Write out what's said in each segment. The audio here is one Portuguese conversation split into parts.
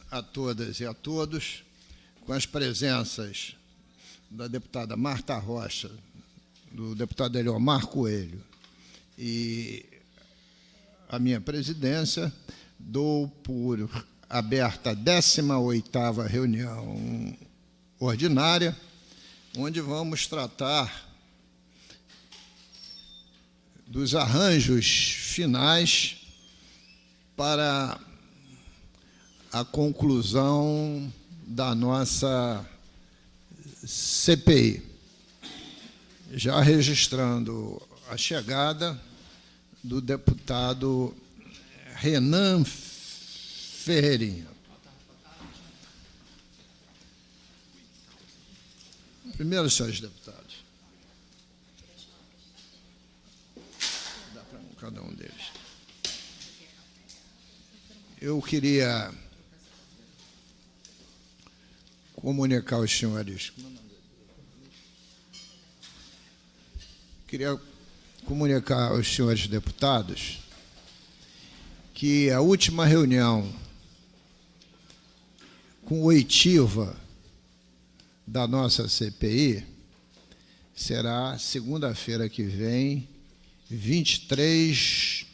A todas e a todos, com as presenças da deputada Marta Rocha, do deputado Eliomar Coelho e a minha presidência, dou por aberta a 18ª reunião ordinária, onde vamos tratar dos arranjos finais para a conclusão da nossa CPI, já registrando a chegada do deputado Renan Ferreirinha. Primeiro, senhores deputados. Dá para cada um deles. Eu queria comunicar aos senhores. Queria comunicar aos senhores deputados que a última reunião com oitiva da nossa CPI será segunda-feira que vem, 26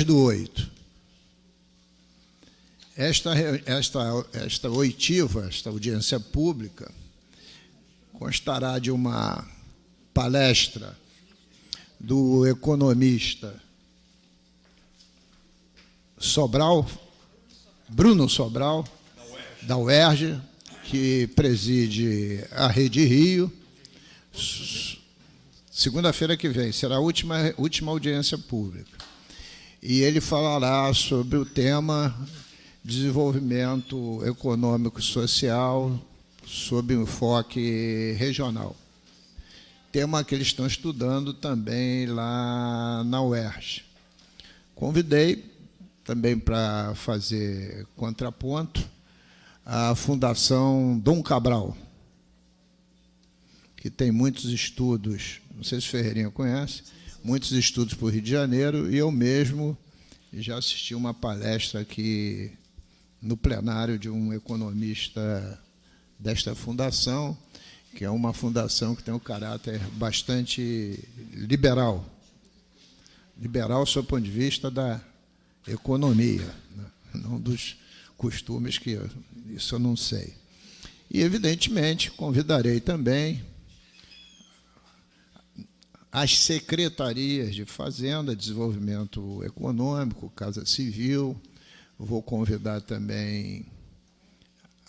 do 8. Esta oitiva, esta audiência pública, constará de uma palestra do economista Bruno Sobral, da UERJ, que preside a Rede Rio. Segunda-feira que vem será a última audiência pública. E ele falará sobre o tema desenvolvimento econômico e social sob enfoque regional. Tema que eles estão estudando também lá na UERJ. Convidei também para fazer contraponto a Fundação Dom Cabral, que tem muitos estudos, não sei se Ferreirinha conhece, muitos estudos por Rio de Janeiro, e eu mesmo já assisti uma palestra aqui no plenário de um economista desta fundação, que é uma fundação que tem um caráter bastante liberal. Liberal sob o ponto de vista da economia, né? Não dos costumes, que isso eu não sei. E, evidentemente, convidarei também as secretarias de Fazenda, Desenvolvimento Econômico, Casa Civil. Vou convidar também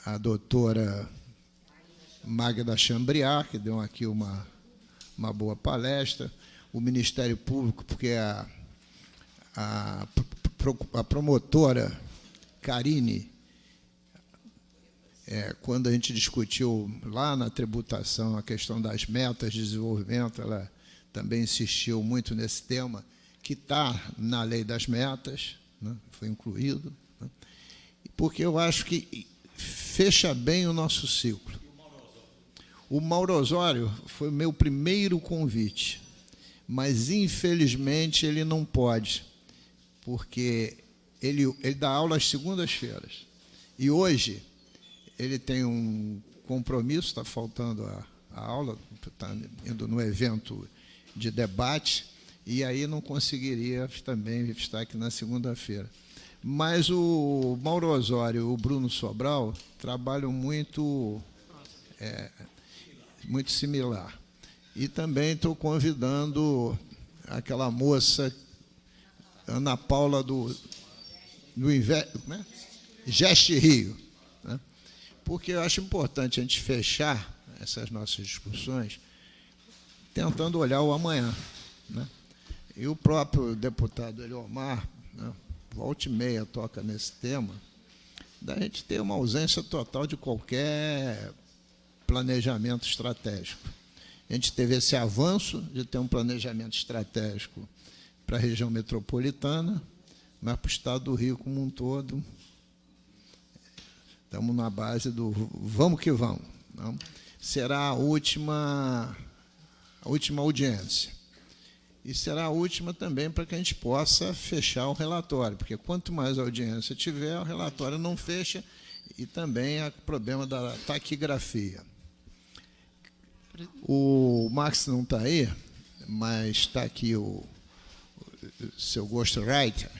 a doutora Magda Chambriard, que deu aqui uma boa palestra, o Ministério Público, porque a promotora Karine, quando a gente discutiu lá na tributação a questão das metas de desenvolvimento, ela também insistiu muito nesse tema, que está na lei das metas, né? Foi incluído, né? Porque eu acho que fecha bem o nosso ciclo. O Mauro Osório foi o meu primeiro convite, mas, infelizmente, ele não pode, porque ele dá aula às segundas-feiras. E hoje ele tem um compromisso, está faltando a aula, está indo no evento de debate, e aí não conseguiria também estar aqui na segunda-feira. Mas o Mauro Osório e o Bruno Sobral trabalham muito similar. E também estou convidando aquela moça, Ana Paula, do Geste Rio, né? Porque eu acho importante a gente fechar essas nossas discussões tentando olhar o amanhã, né? E o próprio deputado Eliomar, né, volta e meia toca nesse tema, da gente ter uma ausência total de qualquer planejamento estratégico. A gente teve esse avanço de ter um planejamento estratégico para a região metropolitana, mas para o estado do Rio como um todo, estamos na base do vamos que vamos, não? Será a última audiência. e será a última também para que a gente possa fechar o relatório, porque quanto mais audiência tiver, o relatório não fecha, e também há problema da taquigrafia. O Max não está aí, mas está aqui o seu ghostwriter.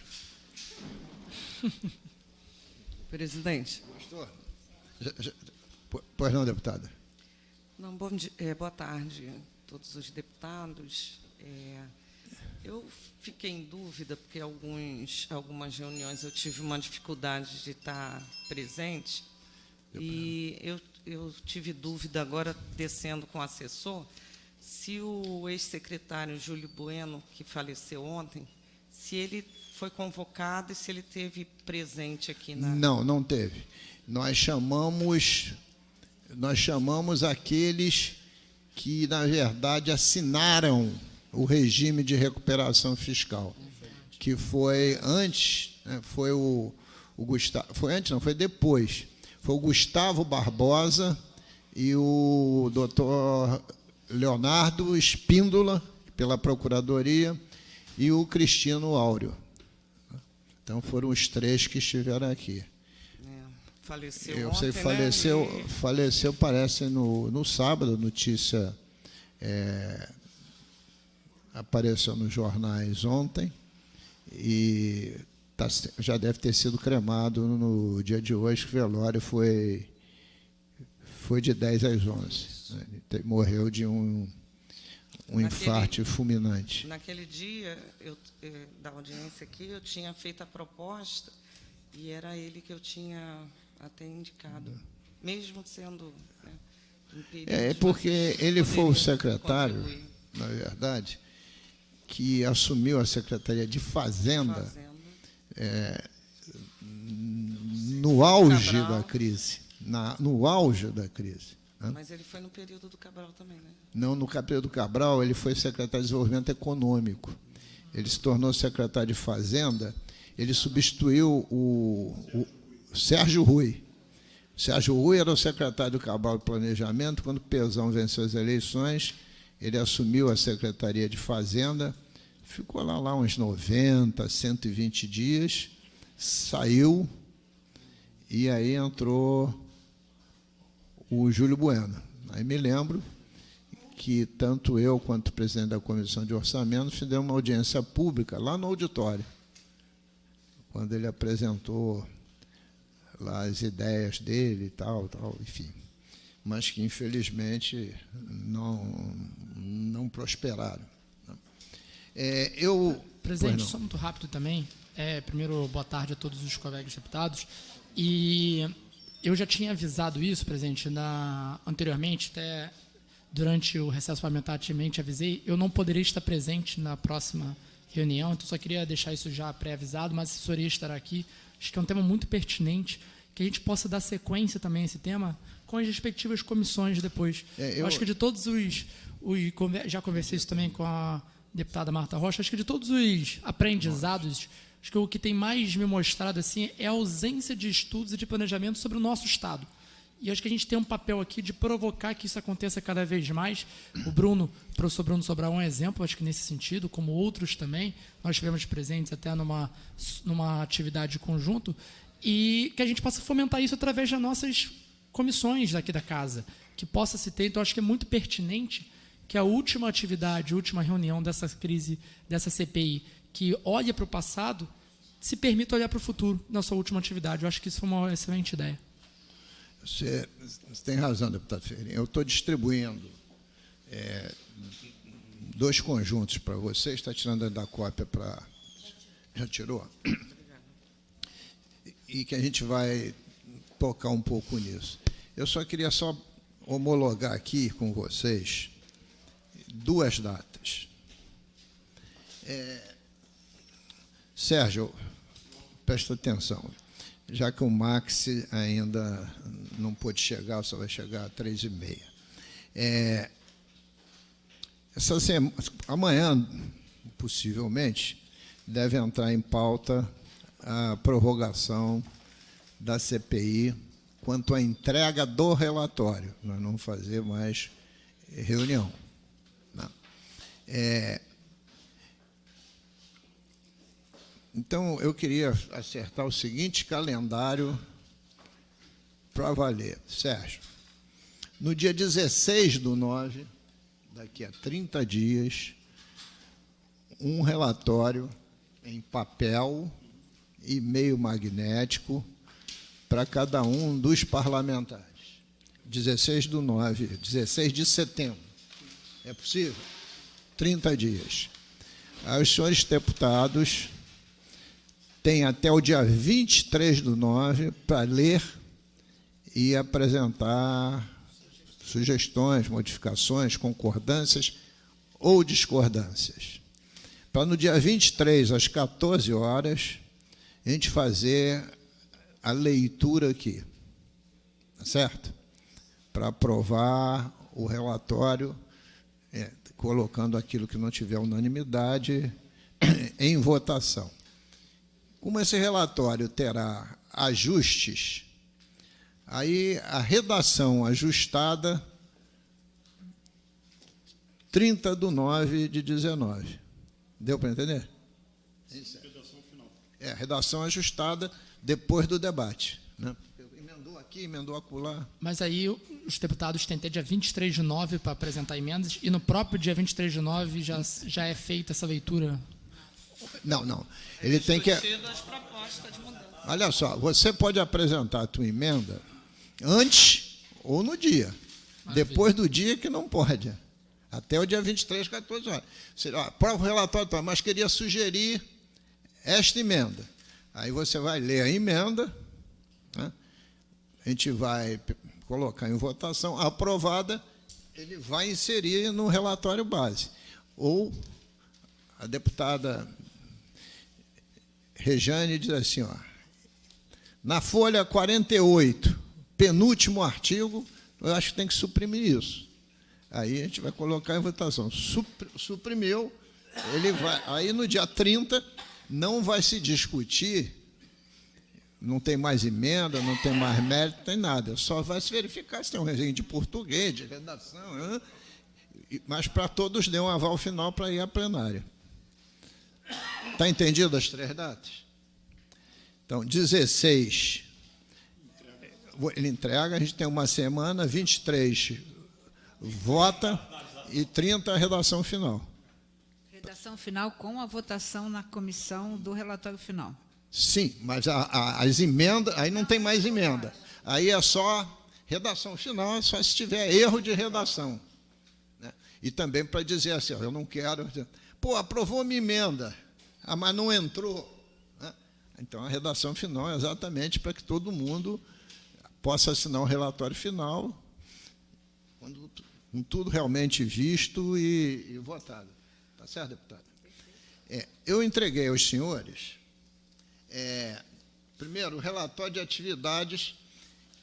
Presidente. Gostou? Pois não, deputada? Não, boa tarde a todos os deputados. Eu fiquei em dúvida, porque algumas reuniões eu tive uma dificuldade de estar presente, e eu tive dúvida agora, descendo com o assessor, se o ex-secretário Júlio Bueno, que faleceu ontem, se ele foi convocado e se ele teve presente aqui na... Não teve. Nós chamamos aqueles que, na verdade, assinaram o regime de recuperação fiscal, que foi antes, né, foi o Gustavo, foi antes, não, foi depois. Foi o Gustavo Barbosa e o doutor Leonardo Espíndola, pela Procuradoria, e o Cristino Áureo. Então, foram os três que estiveram aqui. Faleceu Eu ontem, sei, faleceu, parece, no sábado, notícia apareceu nos jornais ontem, e já deve ter sido cremado no dia de hoje, que o velório foi de 10 às 11. Ele morreu de um infarto fulminante. Naquele dia da audiência aqui, eu tinha feito a proposta e era ele que eu tinha até indicado, mesmo sendo, né, impedido. Porque ele foi o secretário, contribuir, na verdade, que assumiu a Secretaria de Fazenda no auge da crise. No auge da crise. Né? Mas ele foi no período do Cabral também, né? Não, no período do Cabral, ele foi secretário de Desenvolvimento Econômico. Ele se tornou secretário de Fazenda, ele substituiu o Sérgio Rui. O Sérgio Rui era o secretário do Cabral de Planejamento. Quando Pezão venceu as eleições, ele assumiu a Secretaria de Fazenda, ficou lá uns 90, 120 dias, saiu, e aí entrou o Júlio Bueno. Aí me lembro que tanto eu quanto o presidente da Comissão de Orçamento fizemos uma audiência pública lá no auditório, quando ele apresentou lá as ideias dele e tal, enfim, mas que, infelizmente, não prosperaram. Presidente, só muito rápido também. Primeiro, boa tarde a todos os colegas deputados. E eu já tinha avisado isso, presidente, anteriormente, até durante o recesso parlamentar, avisei, eu não poderia estar presente na próxima reunião, então só queria deixar isso já pré-avisado, mas a assessoria estará aqui. Acho que é um tema muito pertinente, que a gente possa dar sequência também a esse tema com as respectivas comissões depois. Eu acho que de todos já conversei isso também com a deputada Marta Rocha, acho que de todos os aprendizados, acho que o que tem mais me mostrado assim é a ausência de estudos e de planejamento sobre o nosso Estado. E acho que a gente tem um papel aqui de provocar que isso aconteça cada vez mais. O professor Bruno Sobral é um exemplo, acho que nesse sentido, como outros também. Nós estivemos presentes até numa atividade conjunto, e que a gente possa fomentar isso através das nossas comissões daqui da casa, que possa se ter. Então, acho que é muito pertinente que a última atividade, a última reunião dessa crise, dessa CPI, que olha para o passado, se permita olhar para o futuro na sua última atividade. Eu acho que isso foi uma excelente ideia. Você tem razão, deputado Ferreira. Eu estou distribuindo 2 conjuntos para você. Está tirando da cópia para... Já tirou? E que a gente vai tocar um pouco nisso. Eu só queria homologar aqui com vocês 2 datas. Sérgio, presta atenção. Já que o Max ainda não pôde chegar, só vai chegar às 3h30. Amanhã, possivelmente, deve entrar em pauta a prorrogação da CPI quanto à entrega do relatório. Nós não vamos fazer mais reunião. Não. Então, eu queria acertar o seguinte calendário para valer. Sérgio, no dia 16/9, daqui a 30 dias, um relatório em papel e meio magnético para cada um dos parlamentares. 16/9, 16 de setembro. É possível? 30 dias. Aí os senhores deputados têm até o dia 23/9 para ler e apresentar sugestões, modificações, concordâncias ou discordâncias. Para no dia 23, às 14 horas, a gente fazer a leitura aqui, tá certo? Para aprovar o relatório, colocando aquilo que não tiver unanimidade em votação. Como esse relatório terá ajustes, aí a redação ajustada, 30/9/19. Deu para entender? Redação final. Redação ajustada depois do debate, né? Emendou aqui, emendou acolá. Mas aí os deputados têm até dia 23/9 para apresentar emendas, e no próprio dia 23/9 já é feita essa leitura? Não. Ele tem que... As propostas de mudança. Olha só, você pode apresentar a tua emenda antes ou no dia. Maravilha. Depois do dia que não pode. Até o dia 23, 14 horas. Você aprova o relatório, mas queria sugerir esta emenda. Aí você vai ler a emenda, né? A gente vai colocar em votação, aprovada, ele vai inserir no relatório base. Ou a deputada Rejane diz assim, na folha 48, penúltimo artigo, eu acho que tem que suprimir isso. Aí a gente vai colocar em votação. Suprimiu, ele vai. Aí no dia 30 não vai se discutir, não tem mais emenda, não tem mais mérito, não tem nada. Só vai se verificar se tem um regime de português, de redação, mas para todos deu um aval final para ir à plenária. Está entendido as 3 datas? Então, 16, ele entrega, a gente tem uma semana, 23 vota e 30 a redação final. Redação final com a votação na comissão do relatório final. Sim, mas as emendas, aí não tem mais emenda. Aí é só redação final, é só se tiver erro de redação, né? E também para dizer assim, eu não quero... aprovou minha emenda, mas não entrou, né? Então, a redação final é exatamente para que todo mundo possa assinar o relatório final, com tudo realmente visto e votado. Está certo, deputado? Eu entreguei aos senhores, primeiro, o relatório de atividades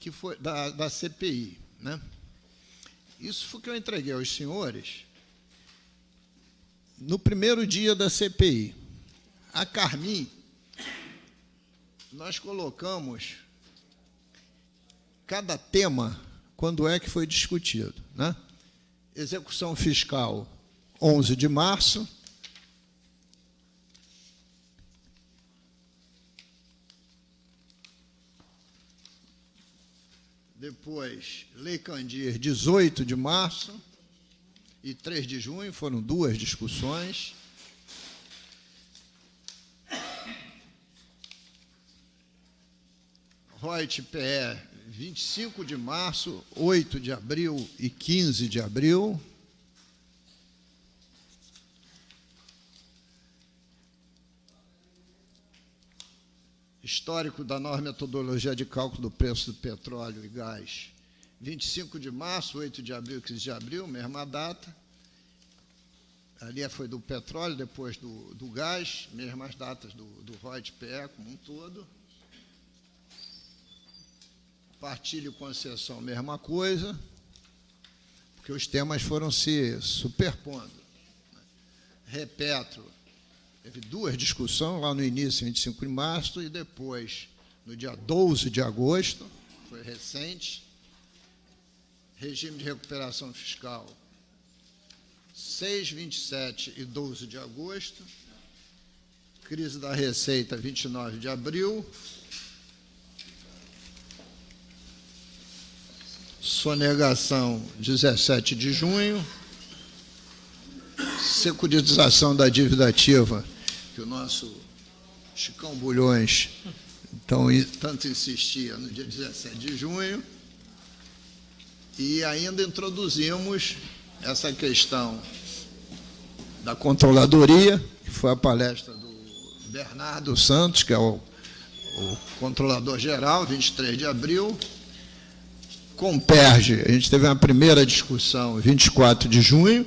que foi da CPI, né? Isso foi o que eu entreguei aos senhores no primeiro dia da CPI. A Carmim, nós colocamos cada tema, quando é que foi discutido, né? Execução fiscal, 11 de março. Depois, Lei Candir, 18 de março e 3 de junho, foram 2 discussões. Reut-PE, 25 de março, 8 de abril e 15 de abril. Histórico da nova metodologia de cálculo do preço do petróleo e gás, 25 de março, 8 de abril, 15 de abril, mesma data. Ali foi do petróleo, depois do gás, mesmas datas do Reut-PE como um todo. Partilha e concessão, mesma coisa, porque os temas foram se superpondo. Repetro, teve 2 discussões, lá no início, 25 de março, e depois, no dia 12 de agosto, foi recente. Regime de recuperação fiscal, 6, 27 e 12 de agosto. Crise da Receita, 29 de abril. Sonegação, 17 de junho. Securitização da dívida ativa, que o nosso Chicão Bulhões tanto insistia, no dia 17 de junho. E ainda introduzimos essa questão da controladoria, que foi a palestra do Bernardo Santos, que é o controlador geral, 23 de abril. Comperge, a gente teve uma primeira discussão, 24 de junho.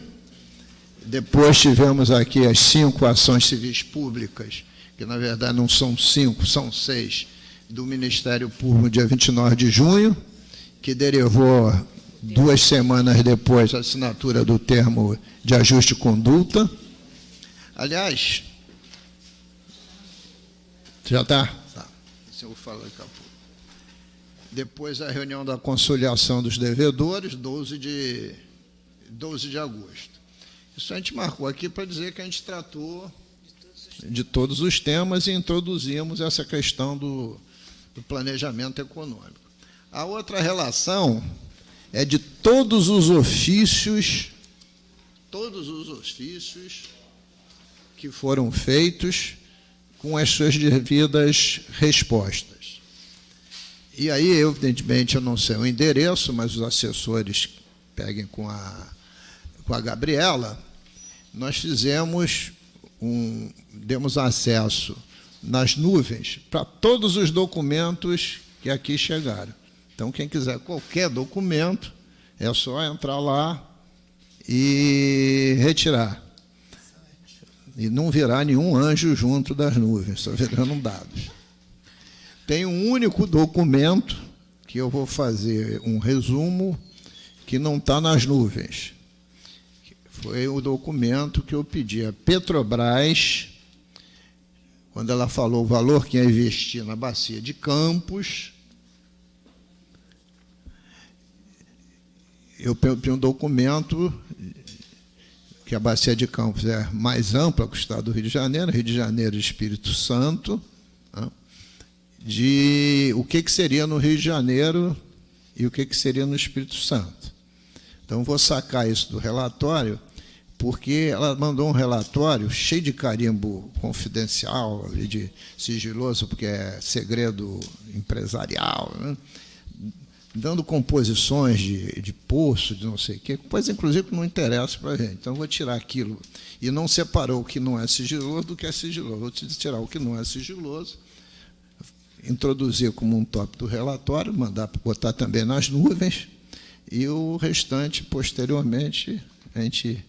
Depois tivemos aqui as 5 ações civis públicas, que na verdade não são 5, são 6, do Ministério Público, dia 29 de junho, que derivou 2 semanas depois a assinatura do termo de ajuste de conduta. Aliás, já está? Tá. Isso eu vou falar daqui a pouco. Depois a reunião da conciliação dos devedores, 12 de agosto. Isso a gente marcou aqui para dizer que a gente tratou de todos os temas e introduzimos essa questão do planejamento econômico. A outra relação é de todos os ofícios que foram feitos com as suas devidas respostas. E aí, evidentemente, eu não sei o endereço, mas os assessores peguem com a Gabriela, nós demos acesso nas nuvens para todos os documentos que aqui chegaram. Então, quem quiser qualquer documento, é só entrar lá e retirar. E não virá nenhum anjo junto das nuvens, só virando dados. Tem um único documento que eu vou fazer um resumo que não está nas nuvens. Foi o documento que eu pedi a Petrobras, quando ela falou o valor que ia investir na bacia de Campos. Eu pedi um documento que a bacia de Campos é mais ampla que o estado do Rio de Janeiro e Espírito Santo, né, de o que seria no Rio de Janeiro e o que seria no Espírito Santo. Então, vou sacar isso do relatório, porque ela mandou um relatório cheio de carimbo confidencial, de sigiloso, porque é segredo empresarial, né, dando composições de poço, de não sei o quê, coisa, inclusive, que não interessa para a gente. Então, vou tirar aquilo. E não separou o que não é sigiloso do que é sigiloso. Vou tirar o que não é sigiloso, introduzir como um tópico do relatório, botar também nas nuvens, e o restante, posteriormente, a gente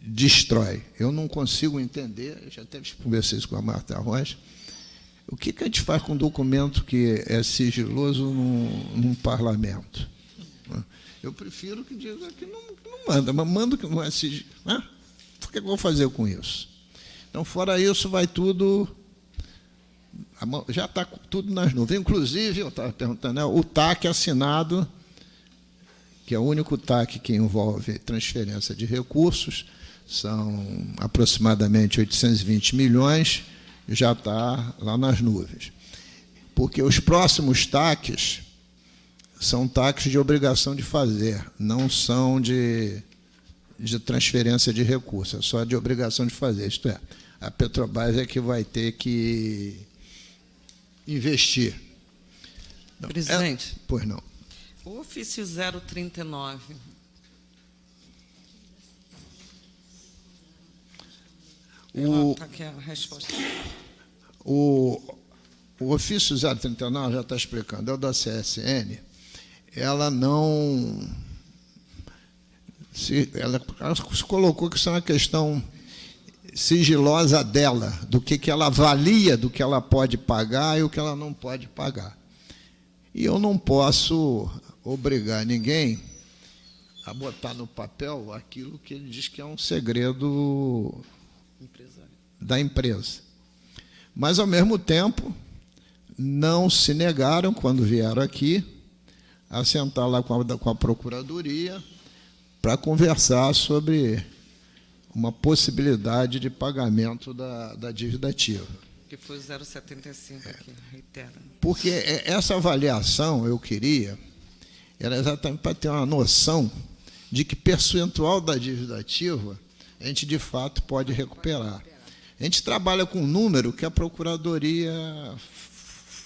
destrói. Eu não consigo entender, eu já até conversei isso com a Marta Rocha, o que a gente faz com um documento que é sigiloso num parlamento? Eu prefiro que diga que não manda, mas manda que não é sigiloso. O que eu vou fazer com isso? Então, fora isso, vai tudo... Já está tudo nas nuvens. Inclusive, eu estava perguntando, o TAC assinado, que é o único TAC que envolve transferência de recursos, são aproximadamente 820 milhões, já está lá nas nuvens. Porque os próximos TACs são TACs de obrigação de fazer, não são de transferência de recursos, é só de obrigação de fazer. Isto é, a Petrobras é que vai ter que investir. Presidente. Pois não. O ofício 039. Está aqui a resposta. O ofício 039, já está explicando, é o da CSN, ela não... Ela se colocou que isso é uma questão sigilosa dela, do que ela avalia, do que ela pode pagar e o que ela não pode pagar. E eu não posso obrigar ninguém a botar no papel aquilo que ele diz que é um segredo da empresa. Mas, ao mesmo tempo, não se negaram, quando vieram aqui, a sentar lá com a Procuradoria para conversar sobre uma possibilidade de pagamento da dívida ativa. Que foi o 0,75 aqui, reitera. Porque essa avaliação eu queria, era exatamente para ter uma noção de que percentual da dívida ativa a gente, de fato, pode recuperar. A gente trabalha com um número que a Procuradoria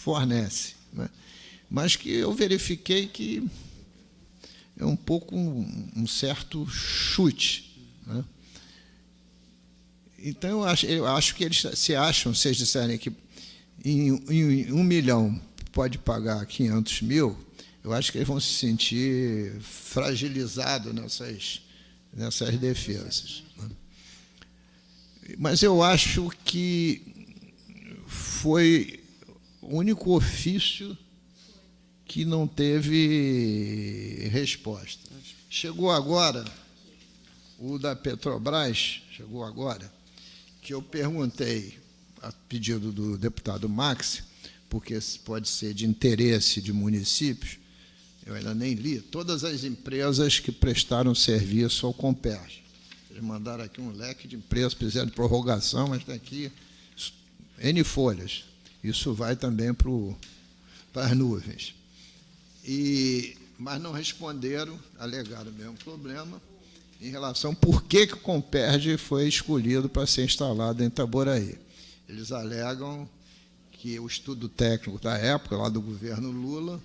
fornece, né? Mas que eu verifiquei que é um pouco um certo chute, né? Então, eu acho que eles se acham, se eles disserem que em 1 milhão pode pagar 500 mil, eu acho que eles vão se sentir fragilizados nessas defesas, né? Mas eu acho que foi o único ofício que não teve resposta. Chegou agora, o da Petrobras, chegou agora, que eu perguntei, a pedido do deputado Max, porque pode ser de interesse de municípios, eu ainda nem li, todas as empresas que prestaram serviço ao Comperj. Eles mandaram aqui um leque de empresas, fizeram prorrogação, mas tem aqui N folhas. Isso vai também para as nuvens. Mas não responderam, alegaram o mesmo problema, em relação a por que o Comperj foi escolhido para ser instalado em Itaboraí. Eles alegam que o estudo técnico da época, lá do governo Lula,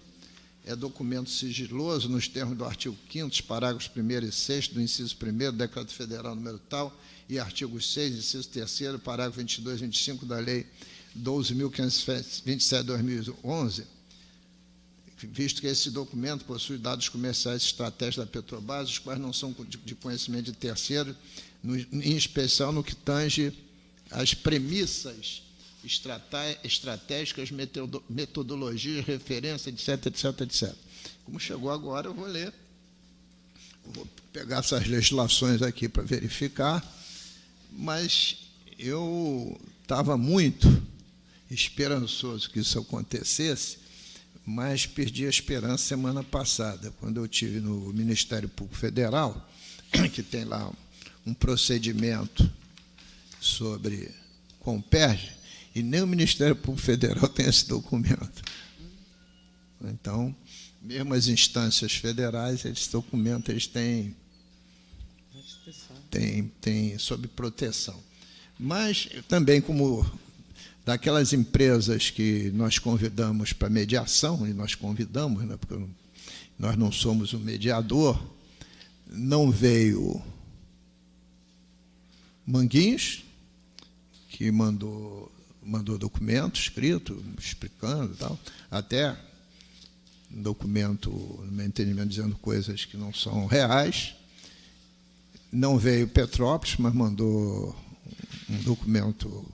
é documento sigiloso nos termos do artigo 5º, parágrafos 1º e 6º do inciso 1º do Decreto Federal número tal, e artigos 6, inciso 3º, parágrafo 22 e 25 da Lei 12.527 de 2011, visto que esse documento possui dados comerciais estratégicos da Petrobras, os quais não são de conhecimento de terceiro, em especial no que tange às premissas estratégicas, metodologias, referência, etc, etc, etc. Como chegou agora, eu vou ler. Vou pegar essas legislações aqui para verificar, mas eu estava muito esperançoso que isso acontecesse, mas perdi a esperança semana passada, quando eu estive no Ministério Público Federal, que tem lá um procedimento sobre Comperj, e nem o Ministério Público Federal tem esse documento. Então, mesmo as instâncias federais, esse documento eles têm sob proteção. Mas, também, como daquelas empresas que nós convidamos para mediação, e nós convidamos, né, porque nós não somos o mediador, não veio Manguinhos, que mandou documento escrito, explicando e tal, até um documento, no meu entendimento, dizendo coisas que não são reais. Não veio Petrópolis, mas mandou um documento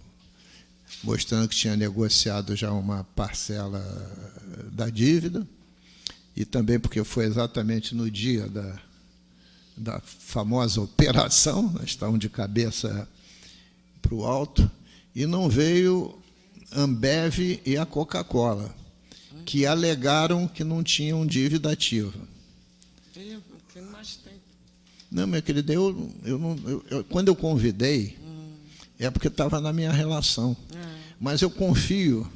mostrando que tinha negociado já uma parcela da dívida, e também porque foi exatamente no dia da famosa operação, nós estávamos de cabeça para o alto, e não veio Ambev e a Coca-Cola, que alegaram que não tinham dívida ativa. Quem mais tem? Não, meu querido, quando eu convidei, é porque estava na minha relação. Mas eu confio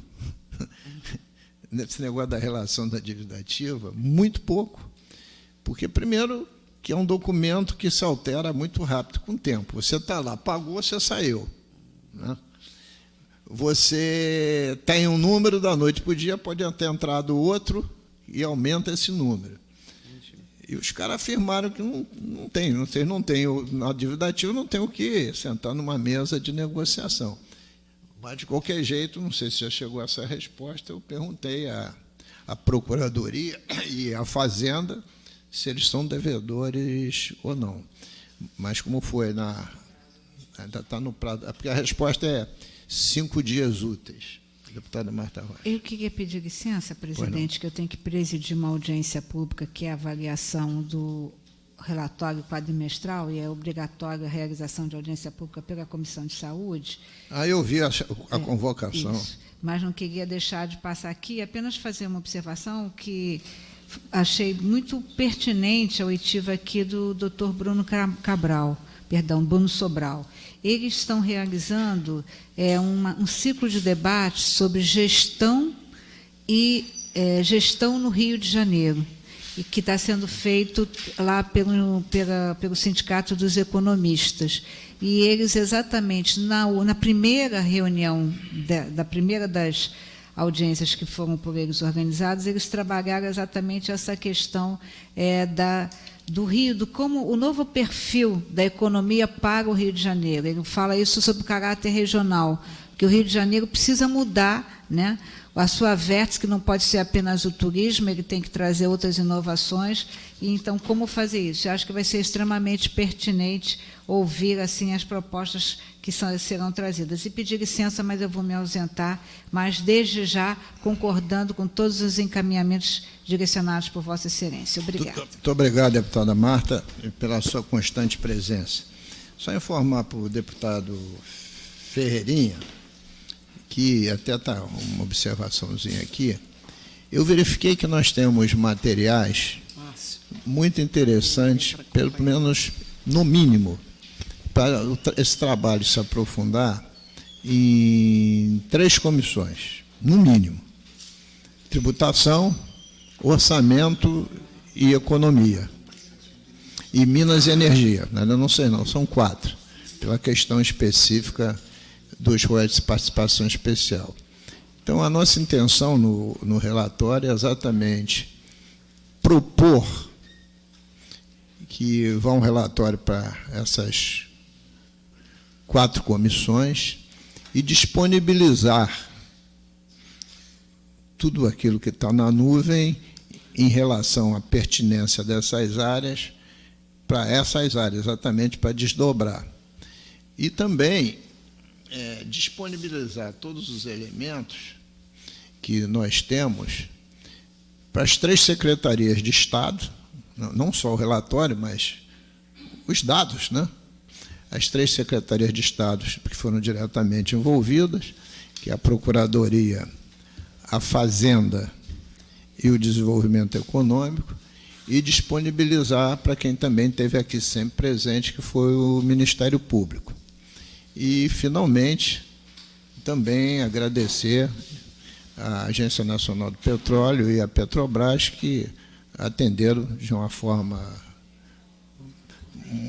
nesse negócio da relação da dívida ativa muito pouco, porque, primeiro, que é um documento que se altera muito rápido com o tempo. Você está lá, pagou, você saiu, né? Você tem um número, da noite para o dia, pode ter entrado outro e aumenta esse número. E os caras afirmaram que não tem, vocês não têm, na dívida ativa não tem o que sentar numa mesa de negociação. Mas, de qualquer jeito, não sei se já chegou essa resposta, eu perguntei à Procuradoria e à Fazenda se eles são devedores ou não. Mas, como foi, ainda está no prazo, porque a resposta é 5 dias úteis. Deputada Marta Rocha. Eu queria pedir licença, presidente, que eu tenho que presidir uma audiência pública, que é a avaliação do relatório quadrimestral, e é obrigatória a realização de audiência pública pela Comissão de Saúde. Eu vi a convocação. Isso. Mas não queria deixar de passar aqui, apenas fazer uma observação que achei muito pertinente a oitiva aqui do Dr. Bruno Cabral, Bruno Sobral. Eles estão realizando um ciclo de debate sobre gestão no Rio de Janeiro, e que está sendo feito lá pelo Sindicato dos Economistas. E eles, exatamente na primeira reunião, da primeira das audiências que foram por eles organizadas, eles trabalharam exatamente essa questão do Rio, do como o novo perfil da economia para o Rio de Janeiro. Ele fala isso sobre o caráter regional, que o Rio de Janeiro precisa mudar, né, a sua vértice, que não pode ser apenas o turismo, ele tem que trazer outras inovações. E, então, como fazer isso? Eu acho que vai ser extremamente pertinente ouvir assim as propostas que serão trazidas. E pedir licença, mas eu vou me ausentar, mas desde já concordando com todos os encaminhamentos direcionados por Vossa Excelência. Obrigada. Muito obrigado, deputada Marta, pela sua constante presença. Só informar para o deputado Ferreirinha, que até está uma observaçãozinha aqui, eu verifiquei que nós temos materiais muito interessantes, pelo menos no mínimo, para esse trabalho se aprofundar em 3 comissões, no mínimo: tributação, orçamento e economia, e Minas e Energia. Eu não sei não, são 4, pela questão específica dos royalties de participação especial. Então, a nossa intenção no relatório é exatamente propor que vá um relatório para essas 4 comissões e disponibilizar tudo aquilo que está na nuvem em relação à pertinência dessas áreas para essas áreas, exatamente para desdobrar. E também disponibilizar todos os elementos que nós temos para as 3 secretarias de Estado, não só o relatório, mas os dados, né? As 3 secretarias de Estado que foram diretamente envolvidas, que é a Procuradoria, a Fazenda e o Desenvolvimento Econômico, e disponibilizar para quem também esteve aqui sempre presente, que foi o Ministério Público. E, finalmente, também agradecer à Agência Nacional do Petróleo e à Petrobras, que atenderam de uma forma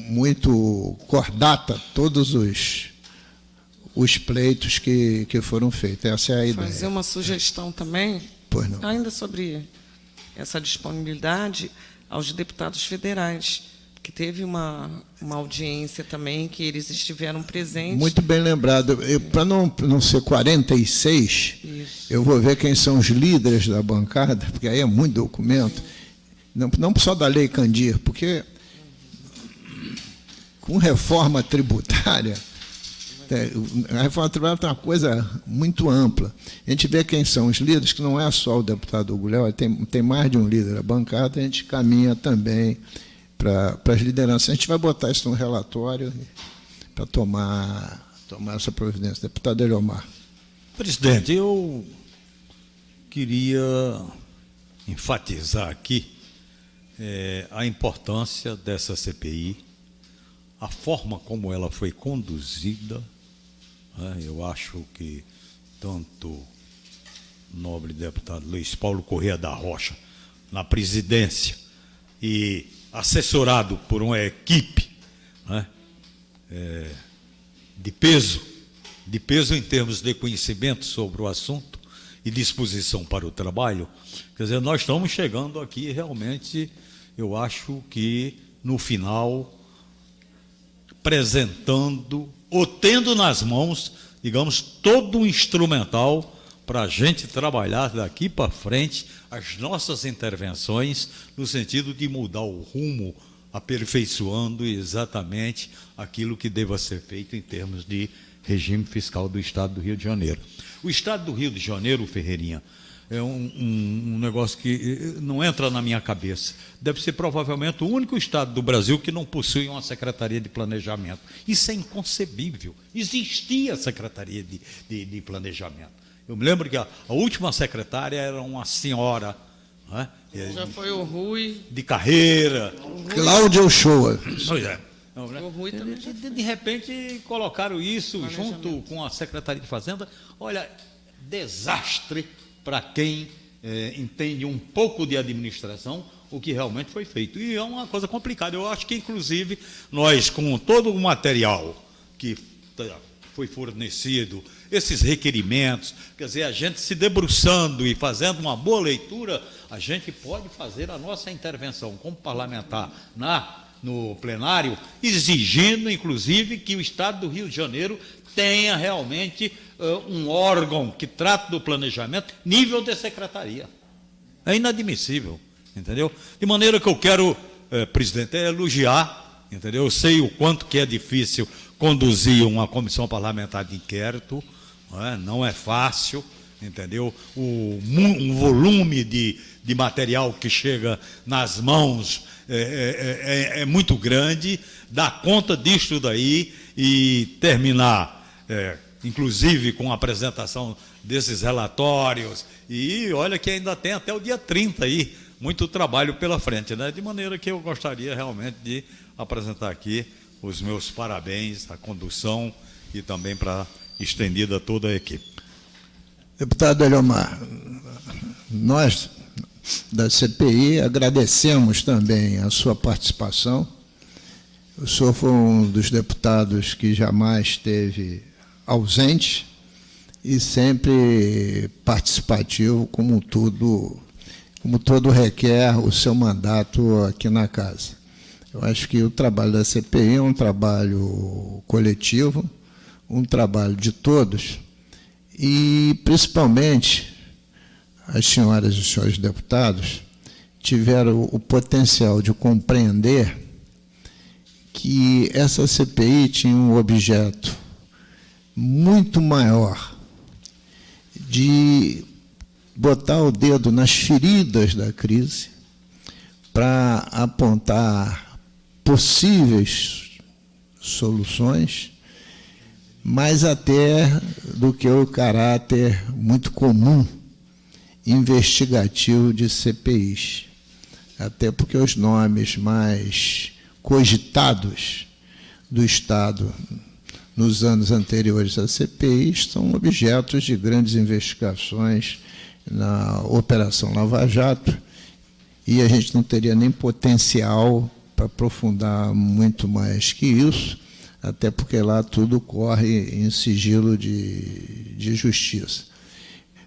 muito cordata todos os pleitos que foram feitos. Essa é a ideia. Fazer uma sugestão também, pois não, ainda sobre essa disponibilidade aos deputados federais, que teve uma audiência também, que eles estiveram presentes. Muito bem lembrado. Para não ser 46, isso, eu vou ver quem são os líderes da bancada, porque aí é muito documento, não só da Lei Candir, porque com reforma tributária, a reforma tributária é uma coisa muito ampla. A gente vê quem são os líderes, que não é só o deputado Gulhel, tem mais de um líder da bancada, a gente caminha também para as lideranças. A gente vai botar isso no relatório para tomar essa providência. Deputado Eliomar. Presidente, eu queria enfatizar aqui a importância dessa CPI, a forma como ela foi conduzida. Eu acho que tanto o nobre deputado Luiz Paulo Corrêa da Rocha, na presidência, e assessorado por uma equipe de peso em termos de conhecimento sobre o assunto e disposição para o trabalho, quer dizer, nós estamos chegando aqui realmente, eu acho que no final, apresentando ou tendo nas mãos, digamos, todo um instrumental para a gente trabalhar daqui para frente as nossas intervenções no sentido de mudar o rumo, aperfeiçoando exatamente aquilo que deva ser feito em termos de regime fiscal do Estado do Rio de Janeiro. O Estado do Rio de Janeiro, Ferreirinha, é um negócio que não entra na minha cabeça. Deve ser provavelmente o único estado do Brasil que não possui uma Secretaria de Planejamento. Isso é inconcebível. Existia a Secretaria de Planejamento. Eu me lembro que a última secretária era uma senhora, já foi o Rui. de carreira. Cláudia Uchoa. Pois é. Não, né? O Rui também De repente colocaram isso Planejamento. junto com a Secretaria de Fazenda. Olha, desastre para quem entende um pouco de administração, o que realmente foi feito. E é uma coisa complicada. Eu acho que, inclusive, nós, com todo o material que foi fornecido, esses requerimentos, quer dizer, a gente se debruçando e fazendo uma boa leitura, a gente pode fazer a nossa intervenção como parlamentar no plenário, exigindo, inclusive, que o Estado do Rio de Janeiro tenha realmente um órgão que trate do planejamento nível de secretaria. É inadmissível, entendeu? De maneira que eu quero, presidente, elogiar, entendeu? Eu sei o quanto que é difícil conduzir uma comissão parlamentar de inquérito, não é fácil, entendeu? Um volume de material que chega nas mãos é muito grande, dar conta disto daí e terminar, inclusive com a apresentação desses relatórios, e olha que ainda tem até o dia 30 aí, muito trabalho pela frente, né? De maneira que eu gostaria realmente de apresentar aqui os meus parabéns à condução e também para estendida a toda a equipe. Deputado Eliomar, nós da CPI agradecemos também a sua participação. O senhor foi um dos deputados que jamais esteve ausente e sempre participativo, como todo requer o seu mandato aqui na casa. Eu acho que o trabalho da CPI é um trabalho coletivo, um trabalho de todos, e, principalmente, as senhoras e os senhores deputados tiveram o potencial de compreender que essa CPI tinha um objeto muito maior de botar o dedo nas feridas da crise para apontar possíveis soluções, mais até do que o caráter muito comum investigativo de CPIs. Até porque os nomes mais cogitados do Estado nos anos anteriores à CPI são objetos de grandes investigações na Operação Lava Jato, e a gente não teria nem potencial para aprofundar muito mais que isso, até porque lá tudo corre em sigilo de justiça.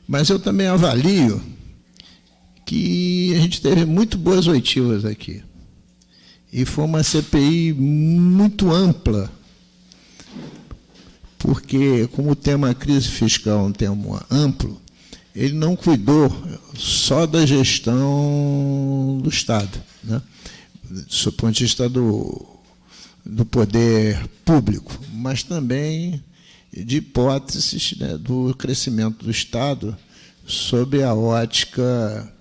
Mas eu também avalio que a gente teve muito boas oitivas aqui. E foi uma CPI muito ampla, porque, como o tema crise fiscal é um tema amplo, ele não cuidou só da gestão do Estado, né? Do ponto de vista do poder público, mas também de hipóteses, né, do crescimento do Estado sob a ótica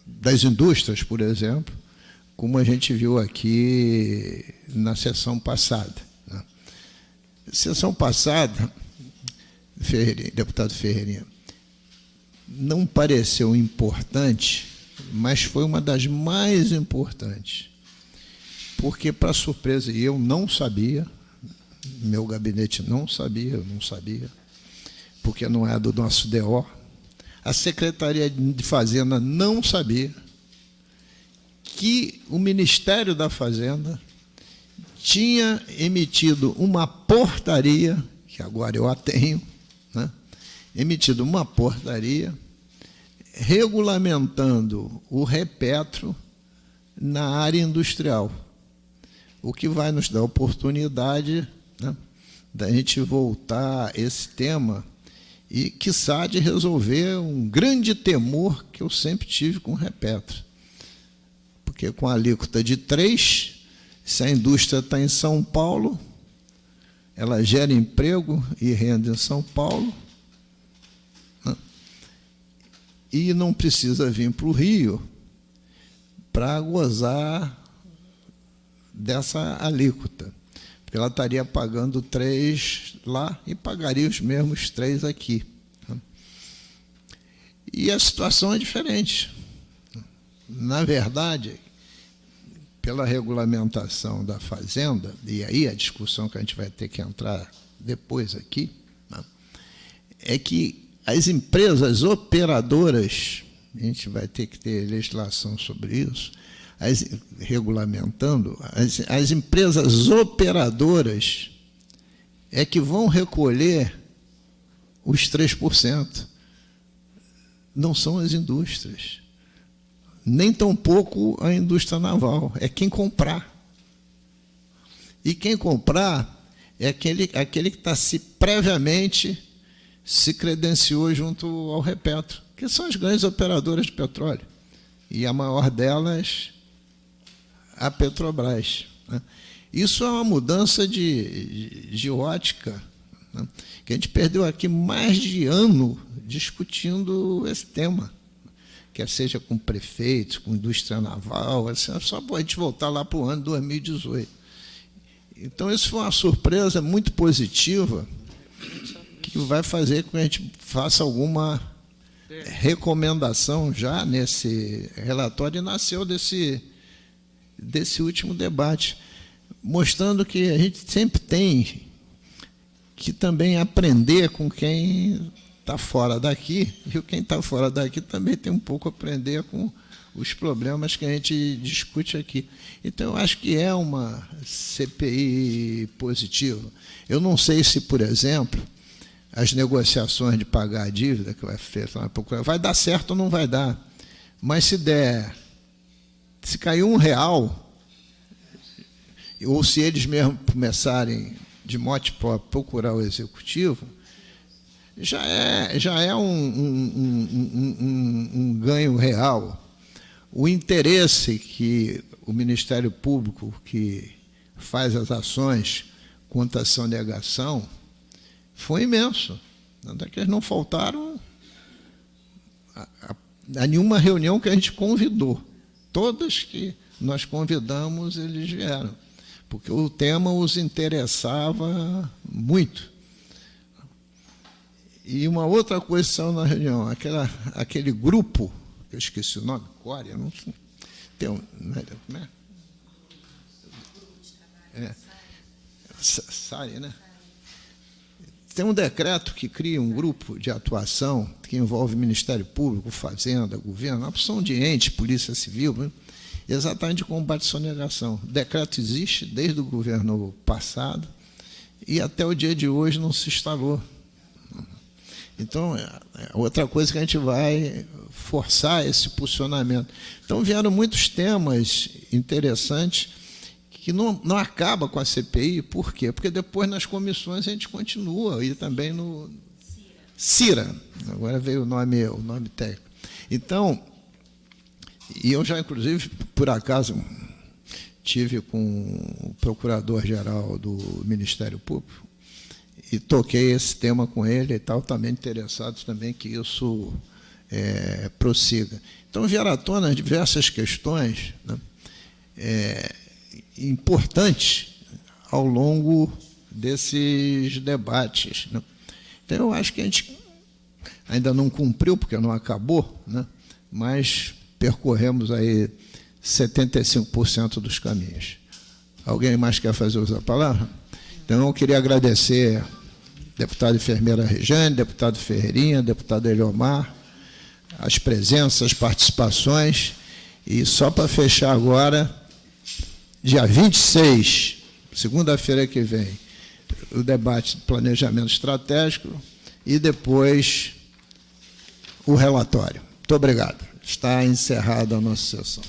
das indústrias, por exemplo, como a gente viu aqui na sessão passada, né? Sessão passada, deputado Ferreirinha, não pareceu importante, mas foi uma das mais importantes, porque, para surpresa, e eu não sabia, meu gabinete não sabia, eu não sabia, porque não é do nosso DO, a Secretaria de Fazenda não sabia que o Ministério da Fazenda tinha emitido uma portaria, que agora eu a tenho, né? Emitido uma portaria regulamentando o repetro na área industrial, o que vai nos dar oportunidade, né, da gente voltar a esse tema e, quiçá, de resolver um grande temor que eu sempre tive com o repetro. Porque com a alíquota de 3%, se a indústria está em São Paulo, ela gera emprego e renda em São Paulo, né, e não precisa vir para o Rio para gozar dessa alíquota, porque ela estaria pagando 3 lá e pagaria os mesmos 3 aqui. E a situação é diferente. Na verdade, pela regulamentação da Fazenda, e aí a discussão que a gente vai ter que entrar depois aqui, né, é que as empresas operadoras, a gente vai ter que ter legislação sobre isso, regulamentando, as empresas operadoras é que vão recolher os 3%. Não são as indústrias. Nem tampouco a indústria naval. É quem comprar. E quem comprar é aquele que está previamente se credenciou junto ao Repetro, que são as grandes operadoras de petróleo. E a maior delas, a Petrobras, né? Isso é uma mudança de ótica, né? Que a gente perdeu aqui mais de ano discutindo esse tema, quer seja com prefeitos, com indústria naval, assim, só para a gente voltar lá para o ano 2018. Então, isso foi uma surpresa muito positiva, que vai fazer com que a gente faça alguma recomendação já nesse relatório, e nasceu desse último debate, mostrando que a gente sempre tem que também aprender com quem está fora daqui, e quem está fora daqui também tem um pouco a aprender com os problemas que a gente discute aqui. Então, eu acho que é uma CPI positiva. Eu não sei se, por exemplo, as negociações de pagar a dívida que vai ser feita na Procuradoria vai dar certo ou não vai dar. Mas se cair R$1, ou se eles mesmos começarem de mote próprio procurar o executivo, já é um ganho real. O interesse que o Ministério Público, que faz as ações contra a sonegação, foi imenso. Tanto é que eles não faltaram a nenhuma reunião que a gente convidou. Todas que nós convidamos, eles vieram, porque o tema os interessava muito. E uma outra coisa saiu na reunião, aquele grupo, eu esqueci o nome, Cória, não tem um... Como é? SARE, né? Tem um decreto que cria um grupo de atuação que envolve Ministério Público, Fazenda, Governo, a opção de ente, Polícia Civil, né? Exatamente de combate à sonegação. O decreto existe desde o governo passado e até o dia de hoje não se instalou. Então, outra coisa que a gente vai forçar esse posicionamento. Então, vieram muitos temas interessantes que não acaba com a CPI. Por quê? Porque depois nas comissões a gente continua, e também no CIRA. Agora veio o nome técnico. Então, e eu já, inclusive, por acaso, tive com o Procurador-Geral do Ministério Público e toquei esse tema com ele e tal, também interessado também que isso prossiga. Então, vieram à tona diversas questões, né, importantes ao longo desses debates, né. Então, eu acho que a gente ainda não cumpriu, porque não acabou, né, mas percorremos aí 75% dos caminhos. Alguém mais quer fazer uso da palavra? Então, eu queria agradecer deputada enfermeira Rejane, deputado Ferreirinha, deputado Eliomar, as presenças, as participações, e só para fechar agora, dia 26, segunda-feira que vem, o debate de planejamento estratégico e depois o relatório. Muito obrigado. Está encerrada a nossa sessão.